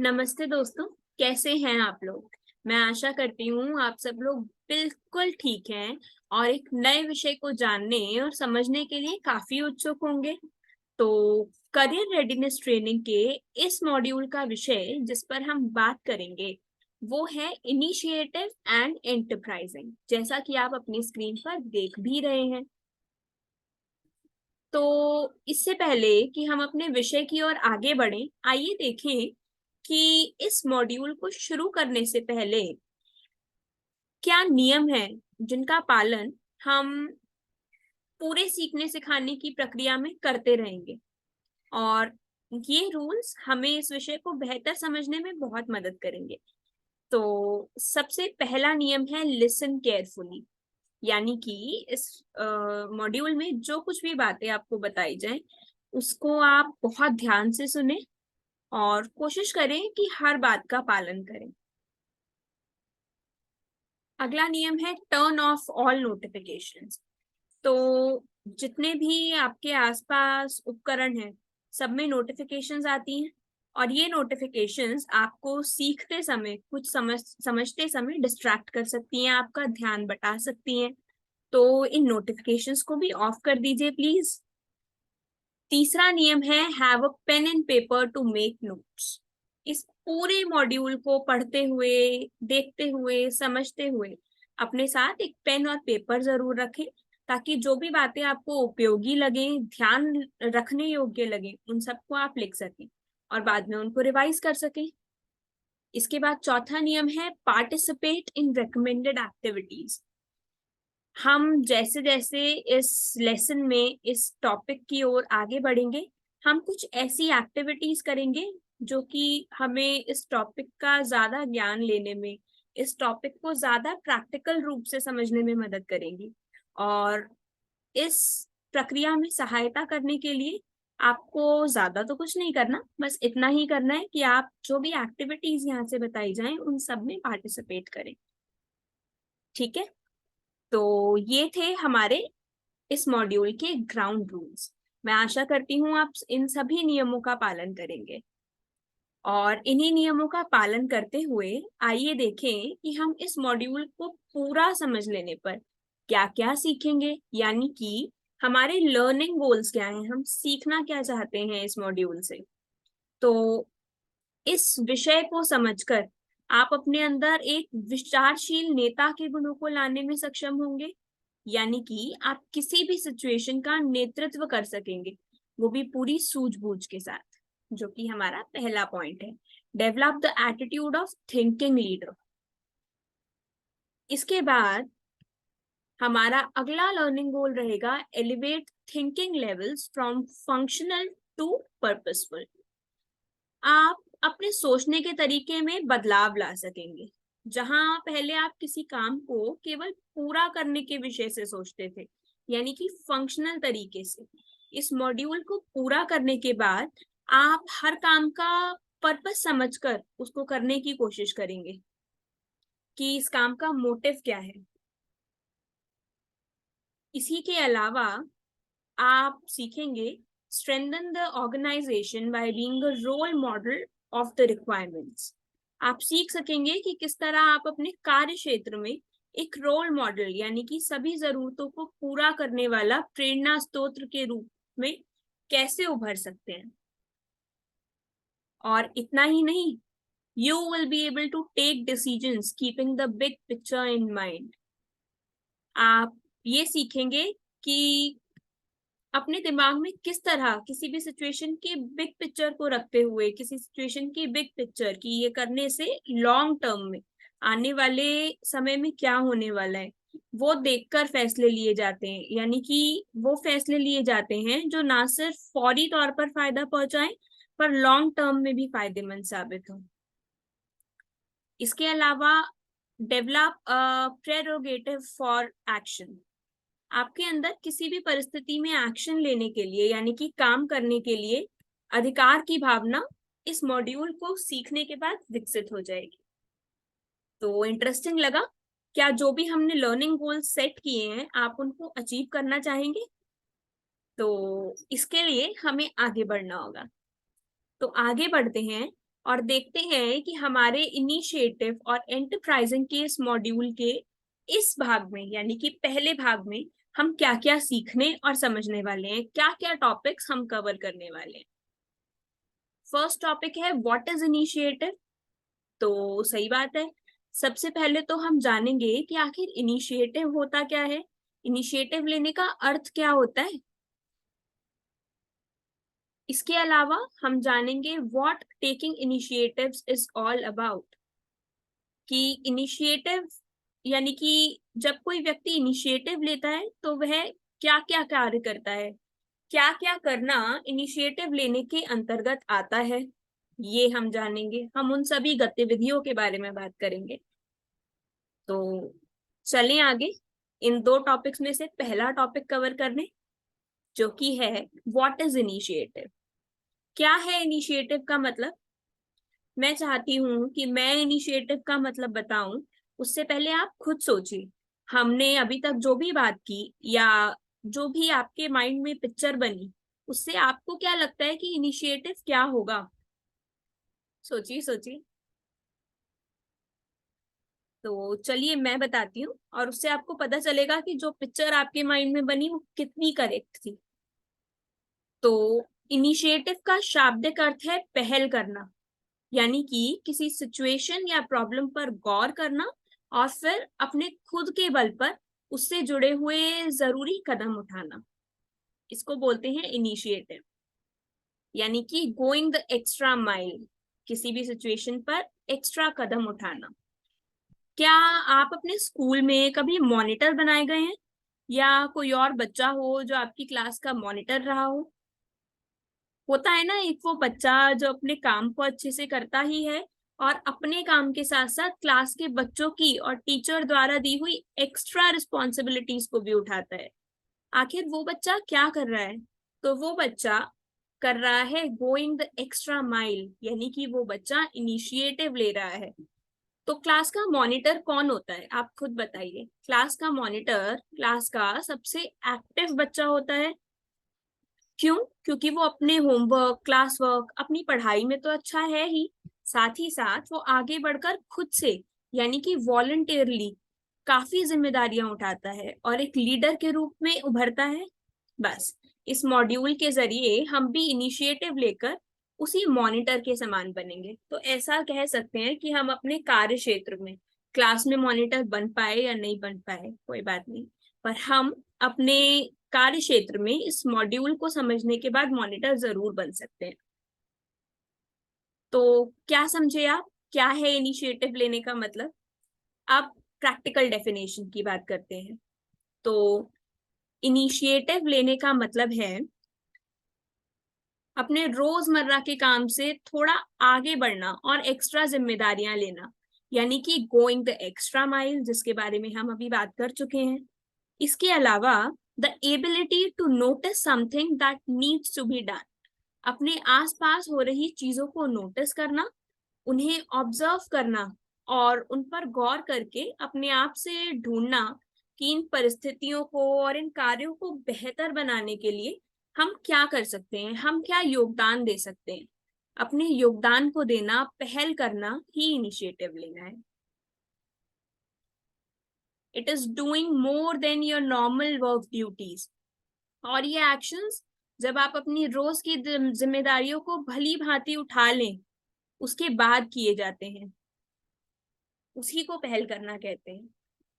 नमस्ते दोस्तों। कैसे हैं आप लोग। मैं आशा करती हूँ आप सब लोग बिल्कुल ठीक हैं और एक नए विषय को जानने और समझने के लिए काफी उत्सुक होंगे। तो करियर रेडीनेस ट्रेनिंग के इस मॉड्यूल का विषय जिस पर हम बात करेंगे वो है इनिशिएटिव एंड एंटरप्राइजिंग, जैसा कि आप अपनी स्क्रीन पर देख भी रहे हैं। तो इससे पहले कि हम अपने विषय की ओर आगे बढ़ें, आइए देखें कि इस मॉड्यूल को शुरू करने से पहले क्या नियम है जिनका पालन हम पूरे सीखने सिखाने की प्रक्रिया में करते रहेंगे। और ये रूल्स हमें इस विषय को बेहतर समझने में बहुत मदद करेंगे। तो सबसे पहला नियम है लिसन केयरफुली, यानी कि इस मॉड्यूल में जो कुछ भी बातें आपको बताई जाएं उसको आप बहुत ध्यान से सुने और कोशिश करें कि हर बात का पालन करें। अगला नियम है टर्न ऑफ ऑल नोटिफिकेशंस। तो जितने भी आपके आसपास उपकरण हैं सब में नोटिफिकेशंस आती हैं और ये नोटिफिकेशंस आपको सीखते समय कुछ समझते समय डिस्ट्रैक्ट कर सकती हैं, आपका ध्यान बटा सकती हैं। तो इन नोटिफिकेशंस को भी ऑफ कर दीजिए प्लीज। तीसरा नियम है have a pen and paper to make notes. इस पूरे मॉड्यूल को पढ़ते हुए, देखते हुए, समझते हुए अपने साथ एक पेन और पेपर जरूर रखें, ताकि जो भी बातें आपको उपयोगी लगे, ध्यान रखने योग्य लगे, उन सबको आप लिख सकें और बाद में उनको रिवाइज कर सकें। इसके बाद चौथा नियम है पार्टिसिपेट इन रिकमेंडेड एक्टिविटीज। हम जैसे जैसे इस लेसन में इस टॉपिक की ओर आगे बढ़ेंगे, हम कुछ ऐसी एक्टिविटीज करेंगे जो कि हमें इस टॉपिक का ज्यादा ज्ञान लेने में, इस टॉपिक को ज्यादा प्रैक्टिकल रूप से समझने में मदद करेंगी। और इस प्रक्रिया में सहायता करने के लिए आपको ज्यादा तो कुछ नहीं करना, बस इतना ही करना है कि आप जो भी एक्टिविटीज यहाँ से बताई जाएं उन सब में पार्टिसिपेट करें। ठीक है। तो ये थे हमारे इस मॉड्यूल के ग्राउंड रूल्स। मैं आशा करती हूँ आप इन सभी नियमों का पालन करेंगे और इन्हीं नियमों का पालन करते हुए आइए देखें कि हम इस मॉड्यूल को पूरा समझ लेने पर क्या क्या सीखेंगे, यानी कि हमारे लर्निंग गोल्स क्या हैं, हम सीखना क्या चाहते हैं इस मॉड्यूल से। तो इस विषय को समझकर आप अपने अंदर एक विचारशील नेता के गुणों को लाने में सक्षम होंगे, यानी कि आप किसी भी सिचुएशन का नेतृत्व कर सकेंगे, वो भी पूरी सूझबूझ के साथ, जो कि हमारा पहला पॉइंट है। Develop the attitude of thinking leader. इसके बाद हमारा अगला लर्निंग गोल रहेगा elevate thinking levels from functional to purposeful. आप अपने सोचने के तरीके में बदलाव ला सकेंगे। जहां पहले आप किसी काम को केवल पूरा करने के विषय से सोचते थे, यानी कि फंक्शनल तरीके से, इस मॉड्यूल को पूरा करने के बाद आप हर काम का पर्पस समझकर उसको करने की कोशिश करेंगे कि इस काम का मोटिव क्या है। इसी के अलावा आप सीखेंगे strengthen the organization by being a role model of the requirements। आप सीख सकेंगे कि किस तरह आप अपने कार्य क्षेत्र में एक रोल मॉडल, यानी कि सभी जरूरतों को पूरा करने वाला प्रेरणा स्रोत के रूप में कैसे उभर सकते हैं। और इतना ही नहीं, you will be able to take decisions keeping the big picture in mind। आप ये सीखेंगे कि अपने दिमाग में किस तरह किसी भी सिचुएशन की बिग पिक्चर को रखते हुए, किसी सिचुएशन की बिग पिक्चर की ये करने से लॉन्ग टर्म में आने वाले समय में क्या होने वाला है वो देखकर फैसले लिए जाते हैं, यानी कि वो फैसले लिए जाते हैं जो ना सिर्फ फौरी तौर पर फायदा पहुंचाएं पर लॉन्ग टर्म में भी फायदेमंद साबित हो। इसके अलावा डेवलप प्रेरोगेटिव फॉर एक्शन। आपके अंदर किसी भी परिस्थिति में एक्शन लेने के लिए, यानी कि काम करने के लिए अधिकार की भावना इस मॉड्यूल को सीखने के बाद विकसित हो जाएगी। तो इंटरेस्टिंग लगा क्या? जो भी हमने लर्निंग गोल सेट किए हैं आप उनको अचीव करना चाहेंगे? तो इसके लिए हमें आगे बढ़ना होगा। तो आगे बढ़ते हैं और देखते हैं कि हमारे इनिशिएटिव और एंटरप्राइजिंग के इस मॉड्यूल के इस भाग में, यानी कि पहले भाग में, हम क्या क्या सीखने और समझने वाले हैं, क्या क्या टॉपिक्स हम कवर करने वाले हैं। फर्स्ट टॉपिक है व्हाट इज इनिशिएटिव। तो सही बात है, सबसे पहले तो हम जानेंगे कि आखिर इनिशिएटिव होता क्या है, इनिशिएटिव लेने का अर्थ क्या होता है। इसके अलावा हम जानेंगे what taking initiatives is all about, कि इनिशिएटिव यानी कि जब कोई व्यक्ति इनिशिएटिव लेता है तो वह क्या क्या कार्य करता है, क्या क्या करना इनिशिएटिव लेने के अंतर्गत आता है, ये हम जानेंगे। हम उन सभी गतिविधियों के बारे में बात करेंगे। तो चलें आगे इन दो टॉपिक्स में से पहला टॉपिक कवर करने, जो कि है व्हाट इज इनिशिएटिव। क्या है इनिशिएटिव का मतलब। मैं चाहती हूँ कि मैं इनिशिएटिव का मतलब बताऊं, उससे पहले आप खुद सोचिए। हमने अभी तक जो भी बात की या जो भी आपके माइंड में पिक्चर बनी, उससे आपको क्या लगता है कि इनिशिएटिव क्या होगा। सोचिए सोचिए। तो चलिए मैं बताती हूँ और उससे आपको पता चलेगा कि जो पिक्चर आपके माइंड में बनी वो कितनी करेक्ट थी। तो इनिशिएटिव का शाब्दिक अर्थ है पहल करना, यानी कि किसी सिचुएशन या प्रॉब्लम पर गौर करना और फिर अपने खुद के बल पर उससे जुड़े हुए जरूरी कदम उठाना, इसको बोलते हैं इनिशिएटिव। यानी कि गोइंग द एक्स्ट्रा माइल, किसी भी सिचुएशन पर एक्स्ट्रा कदम उठाना। क्या आप अपने स्कूल में कभी मॉनिटर बनाए गए हैं, या कोई और बच्चा हो जो आपकी क्लास का मॉनिटर रहा हो। होता है ना एक वो बच्चा जो अपने काम को अच्छे से करता ही है और अपने काम के साथ साथ क्लास के बच्चों की और टीचर द्वारा दी हुई एक्स्ट्रा रिस्पॉन्सिबिलिटीज को भी उठाता है। आखिर वो बच्चा क्या कर रहा है, तो वो बच्चा कर रहा है गोइंग द एक्स्ट्रा माइल, यानी कि वो बच्चा इनिशिएटिव ले रहा है। तो क्लास का मॉनिटर कौन होता है, आप खुद बताइए। क्लास का मॉनिटर क्लास का सबसे एक्टिव बच्चा होता है। क्यों? क्योंकि वो अपने होमवर्क, क्लास वर्क, अपनी पढ़ाई में तो अच्छा है ही साथ वो आगे बढ़कर खुद से, यानी कि वॉलंटियरली काफी जिम्मेदारियां उठाता है और एक लीडर के रूप में उभरता है। बस इस मॉड्यूल के जरिए हम भी इनिशिएटिव लेकर उसी मॉनिटर के समान बनेंगे। तो ऐसा कह सकते हैं कि हम अपने कार्य क्षेत्र में क्लास में मॉनिटर बन पाए या नहीं बन पाए कोई बात नहीं, पर हम अपने कार्य क्षेत्र में इस मॉड्यूल को समझने के बाद मॉनिटर जरूर बन सकते हैं। तो क्या समझे आप, क्या है इनिशिएटिव लेने का मतलब। अब प्रैक्टिकल डेफिनेशन की बात करते हैं। तो इनिशिएटिव लेने का मतलब है अपने रोजमर्रा के काम से थोड़ा आगे बढ़ना और एक्स्ट्रा जिम्मेदारियां लेना, यानी कि गोइंग द एक्स्ट्रा माइल, जिसके बारे में हम अभी बात कर चुके हैं। इसके अलावा the ability to notice something that needs to be done, अपने आसपास हो रही चीजों को नोटिस करना, उन्हें ऑब्जर्व करना और उन पर गौर करके अपने आप से ढूंढना कि इन परिस्थितियों को और इन कार्यों को बेहतर बनाने के लिए हम क्या कर सकते हैं, हम क्या योगदान दे सकते हैं। अपने योगदान को देना, पहल करना ही इनिशिएटिव लेना है। It is doing more than your normal work duties. और ये एक्शंस जब आप अपनी रोज की जिम्मेदारियों को भली भांति उठा लें उसके बाद किए जाते हैं, उसी को पहल करना कहते हैं।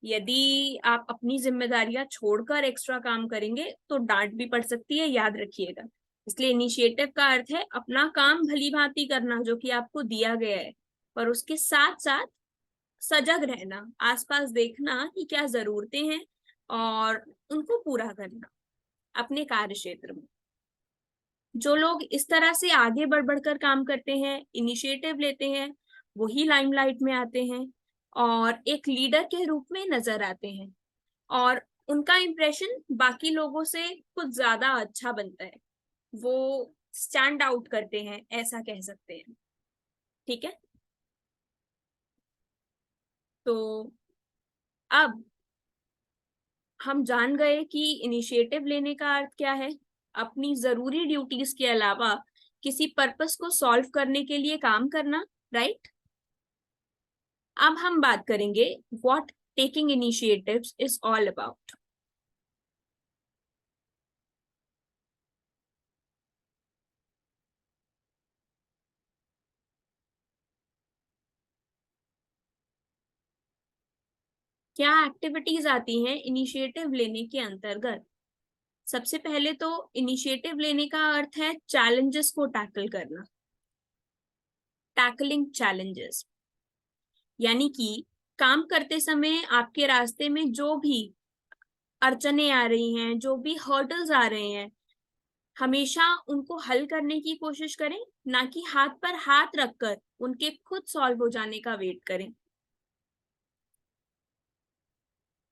यदि आप अपनी जिम्मेदारियां छोड़कर एक्स्ट्रा काम करेंगे तो डांट भी पड़ सकती है, याद रखिएगा। इसलिए इनिशिएटिव का अर्थ है अपना काम भली भांति करना जो कि आपको दिया गया है, पर उसके साथ साथ सजग रहना, आसपास देखना कि क्या जरूरतें हैं और उनको पूरा करना अपने कार्य क्षेत्र में। जो लोग इस तरह से आगे बढ़ बढ़कर काम करते हैं, इनिशिएटिव लेते हैं, वही लाइमलाइट में आते हैं और एक लीडर के रूप में नजर आते हैं और उनका इंप्रेशन बाकी लोगों से कुछ ज्यादा अच्छा बनता है। वो स्टैंड आउट करते हैं, ऐसा कह सकते हैं। ठीक है। तो अब हम जान गए कि इनिशिएटिव लेने का अर्थ क्या है। अपनी जरूरी ड्यूटीज के अलावा किसी पर्पस को सॉल्व करने के लिए काम करना, राइट? अब हम बात करेंगे what taking initiatives is all about. क्या एक्टिविटीज आती हैं इनिशिएटिव लेने के अंतर्गत? सबसे पहले तो इनिशिएटिव लेने का अर्थ है चैलेंजेस को टैकल करना, टैकलिंग चैलेंजेस। यानी कि काम करते समय आपके रास्ते में जो भी अड़चने आ रही हैं, जो भी हर्डल्स आ रहे हैं, हमेशा उनको हल करने की कोशिश करें, ना कि हाथ पर हाथ रखकर उनके खुद सॉल्व हो जाने का वेट करें।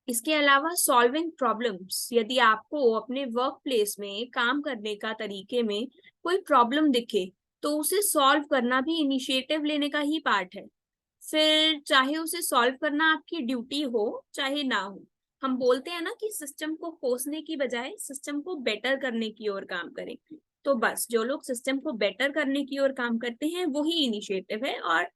इसके अलावा सॉल्विंग प्रॉब्लम्स, यदि आपको अपने वर्क प्लेस में काम करने का तरीके में कोई प्रॉब्लम दिखे तो उसे सॉल्व करना भी इनिशिएटिव लेने का ही पार्ट है। फिर चाहे उसे सॉल्व करना आपकी ड्यूटी हो चाहे ना हो, हम बोलते हैं ना कि सिस्टम को कोसने की बजाय सिस्टम को बेटर करने की ओर काम करें। तो बस जो लोग सिस्टम को बेटर करने की ओर काम करते हैं वो ही इनिशिएटिव है, और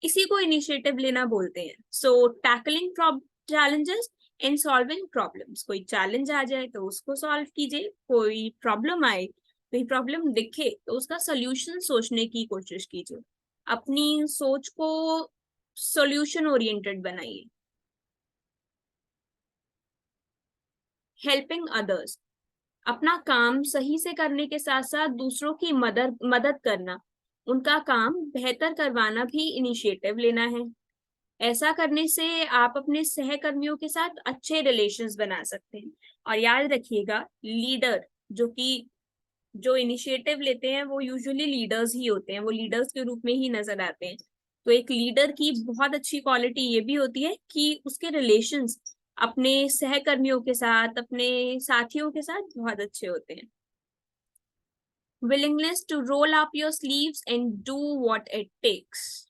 इसी को इनिशिएटिव लेना बोलते हैं। So tackling challenges in solving problems. कोई चैलेंज आ जाए तो उसको सॉल्व कीजिए, कोई प्रॉब्लम आए, कोई प्रॉब्लम दिखे तो उसका सोल्यूशन सोचने की कोशिश कीजिए। अपनी सोच को सॉल्यूशन ओरिएंटेड बनाइए। हेल्पिंग अदर्स, अपना काम सही से करने के साथ साथ दूसरों की मदद मदद करना, उनका काम बेहतर करवाना भी इनिशिएटिव लेना है। ऐसा करने से आप अपने सहकर्मियों के साथ अच्छे रिलेशंस बना सकते हैं। और याद रखिएगा, लीडर जो इनिशिएटिव लेते हैं वो यूजुअली लीडर्स ही होते हैं, वो लीडर्स के रूप में ही नजर आते हैं। तो एक लीडर की बहुत अच्छी क्वालिटी ये भी होती है कि उसके रिलेशंस अपने सहकर्मियों के साथ, अपने साथियों के साथ बहुत अच्छे होते हैं। Willingness to roll up your sleeves and do what it takes.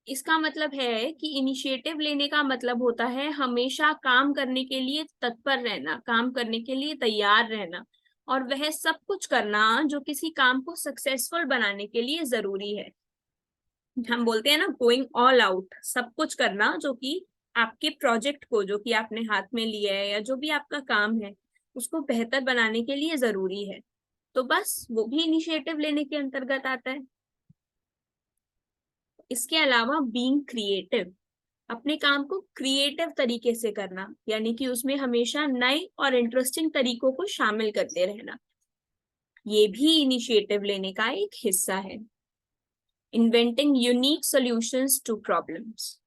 इसका मतलब है कि इनिशिएटिव लेने का मतलब होता है हमेशा काम करने के लिए तत्पर रहना, काम करने के लिए तैयार रहना, और वह सब कुछ करना जो किसी काम को सक्सेसफुल बनाने के लिए जरूरी है। हम बोलते हैं ना गोइंग ऑल आउट, सब कुछ करना जो कि आपके प्रोजेक्ट को, जो कि आपने हाथ में लिया है या जो भी आपका काम है उसको बेहतर बनाने के लिए जरूरी है। तो बस वो भी इनिशिएटिव लेने के अंतर्गत आता है। इसके अलावा बीइंग क्रिएटिव, अपने काम को क्रिएटिव तरीके से करना, यानी कि उसमें हमेशा नए और इंटरेस्टिंग तरीकों को शामिल करते रहना, ये भी इनिशिएटिव लेने का एक हिस्सा है। Inventing unique solutions to problems,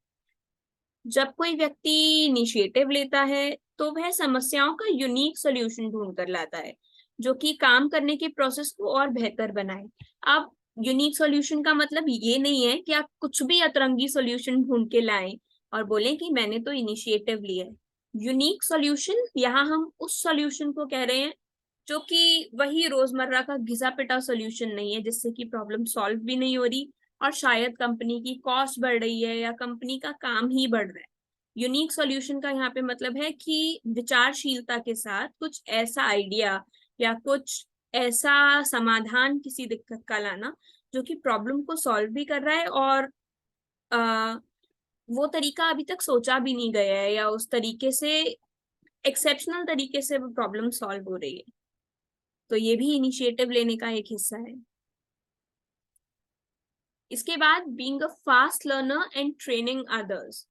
जब कोई व्यक्ति इनिशिएटिव लेता है तो वह समस्याओं का यूनिक सॉल्यूशन ढूंढ कर लाता है जो कि काम करने के प्रोसेस को और बेहतर बनाए। अब यूनिक सॉल्यूशन का मतलब ये नहीं है कि आप कुछ भी अतरंगी सॉल्यूशन ढूंढ के लाएं और बोलें कि मैंने तो इनिशिएटिव लिया है। यूनिक सॉल्यूशन, यहाँ हम उस सॉल्यूशन को कह रहे हैं जो कि वही रोजमर्रा का घिसा पिटा सॉल्यूशन नहीं है जिससे कि प्रॉब्लम सॉल्व भी नहीं हो रही और शायद कंपनी की कॉस्ट बढ़ रही है या कंपनी का काम ही बढ़ रहा है। यूनिक सॉल्यूशन का यहाँ पे मतलब है कि विचारशीलता के साथ कुछ ऐसा आइडिया या कुछ ऐसा समाधान किसी दिक्कत का लाना जो कि प्रॉब्लम को सॉल्व भी कर रहा है, और आ, वो तरीका अभी तक सोचा भी नहीं गया है या उस तरीके से एक्सेप्शनल तरीके से वो प्रॉब्लम सॉल्व हो रही है। तो ये भी इनिशिएटिव लेने का एक हिस्सा है। इसके बाद being a fast learner and training others.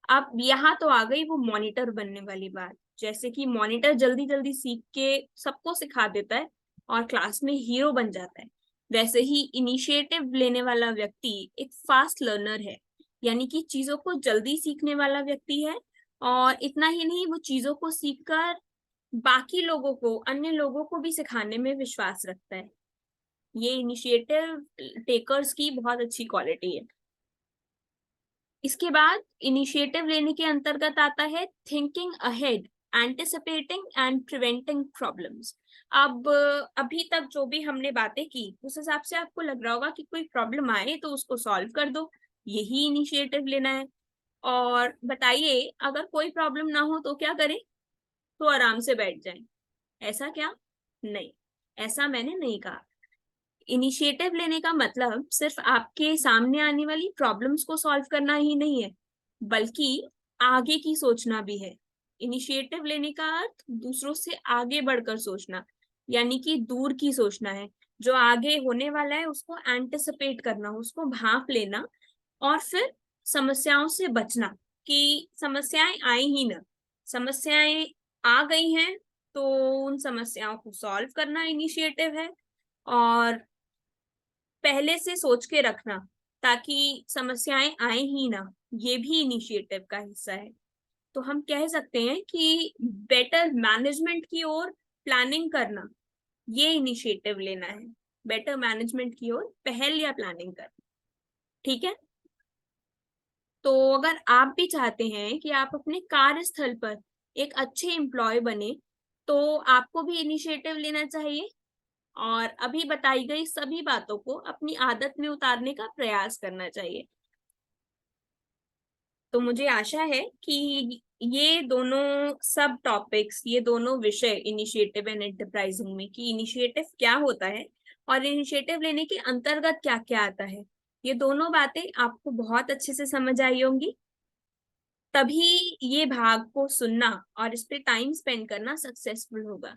अब यहाँ तो आ गई वो मॉनिटर बनने वाली बात। जैसे कि मॉनिटर जल्दी जल्दी सीख के सबको सिखा देता है और क्लास में हीरो बन जाता है, वैसे ही इनिशिएटिव लेने वाला व्यक्ति एक फास्ट लर्नर है, यानी कि चीजों को जल्दी सीखने वाला व्यक्ति है। और इतना ही नहीं, वो चीजों को सीखकर बाकी लोगों को, अन्य लोगों को भी सिखाने में विश्वास रखता है। ये इनिशिएटिव टेकर्स की बहुत अच्छी क्वालिटी है। इसके बाद इनिशिएटिव लेने के अंतर्गत आता है thinking ahead, anticipating and preventing problems. अब अभी तक जो भी हमने बातें की उस हिसाब से आपको लग रहा होगा कि कोई प्रॉब्लम आए तो उसको सॉल्व कर दो, यही इनिशिएटिव लेना है। और बताइए, अगर कोई प्रॉब्लम ना हो तो क्या करें? तो आराम से बैठ जाएं, ऐसा क्या? नहीं, ऐसा मैंने नहीं कहा। इनिशिएटिव लेने का मतलब सिर्फ आपके सामने आने वाली प्रॉब्लम्स को सॉल्व करना ही नहीं है, बल्कि आगे की सोचना भी है। इनिशिएटिव लेने का अर्थ दूसरों से आगे बढ़कर सोचना, यानी कि दूर की सोचना है। जो आगे होने वाला है उसको एंटिसिपेट करना, उसको भांप लेना, और फिर समस्याओं से बचना कि समस्याएं आई ही ना। समस्याएं आ गई हैं तो उन समस्याओं को सॉल्व करना इनिशिएटिव है। और पहले से सोच के रखना ताकि समस्याएं आए ही ना, ये भी इनिशिएटिव का हिस्सा है। तो हम कह सकते हैं कि बेटर मैनेजमेंट की ओर प्लानिंग करना, ये इनिशिएटिव लेना है। बेटर मैनेजमेंट की ओर पहल या प्लानिंग करना। ठीक है। तो अगर आप भी चाहते हैं कि आप अपने कार्यस्थल पर एक अच्छे एम्प्लॉय बने, तो आपको भी इनिशिएटिव लेना चाहिए और अभी बताई गई सभी बातों को अपनी आदत में उतारने का प्रयास करना चाहिए। तो मुझे आशा है कि ये दोनों सब टॉपिक्स, ये दोनों विषय इनिशिएटिव एंड एंटरप्राइजिंग में, कि इनिशिएटिव क्या होता है और इनिशिएटिव लेने के अंतर्गत क्या क्या आता है, ये दोनों बातें आपको बहुत अच्छे से समझ आई होंगी। तभी ये भाग को सुनना और इस पे टाइम स्पेंड करना सक्सेसफुल होगा।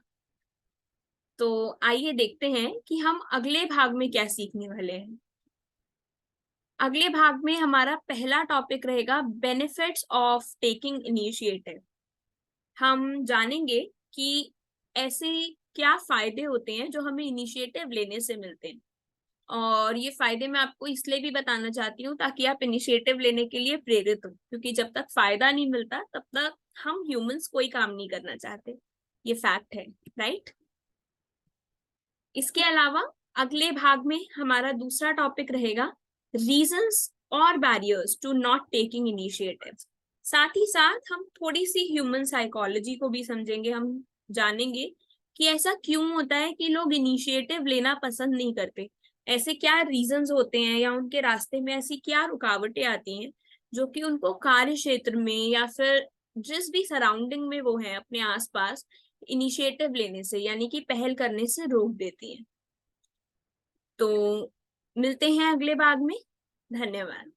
तो आइए देखते हैं कि हम अगले भाग में क्या सीखने वाले हैं। अगले भाग में हमारा पहला टॉपिक रहेगा बेनिफिट्स ऑफ टेकिंग इनिशिएटिव। हम जानेंगे कि ऐसे क्या फायदे होते हैं जो हमें इनिशिएटिव लेने से मिलते हैं। और ये फायदे मैं आपको इसलिए भी बताना चाहती हूँ ताकि आप इनिशिएटिव लेने के लिए प्रेरित हो, क्योंकि जब तक फायदा नहीं मिलता तब तक हम ह्यूमंस कोई काम नहीं करना चाहते। ये फैक्ट है, राइट। इसके अलावा अगले भाग में हमारा दूसरा टॉपिक रहेगा रीजंस और barriers to not taking initiative. साथ ही साथ हम थोड़ी सी ह्यूमन साइकोलॉजी को भी समझेंगे। हम जानेंगे कि ऐसा क्यों होता है कि लोग इनिशिएटिव लेना पसंद नहीं करते। ऐसे क्या रीजंस होते हैं या उनके रास्ते में ऐसी क्या रुकावटें आती हैं जो कि उनको कार्य क्षेत्र में या फिर जिस भी सराउंडिंग में वो है अपने आसपास इनिशिएटिव लेने से, यानी कि पहल करने से रोक देती हैं। तो मिलते हैं अगले भाग में। धन्यवाद।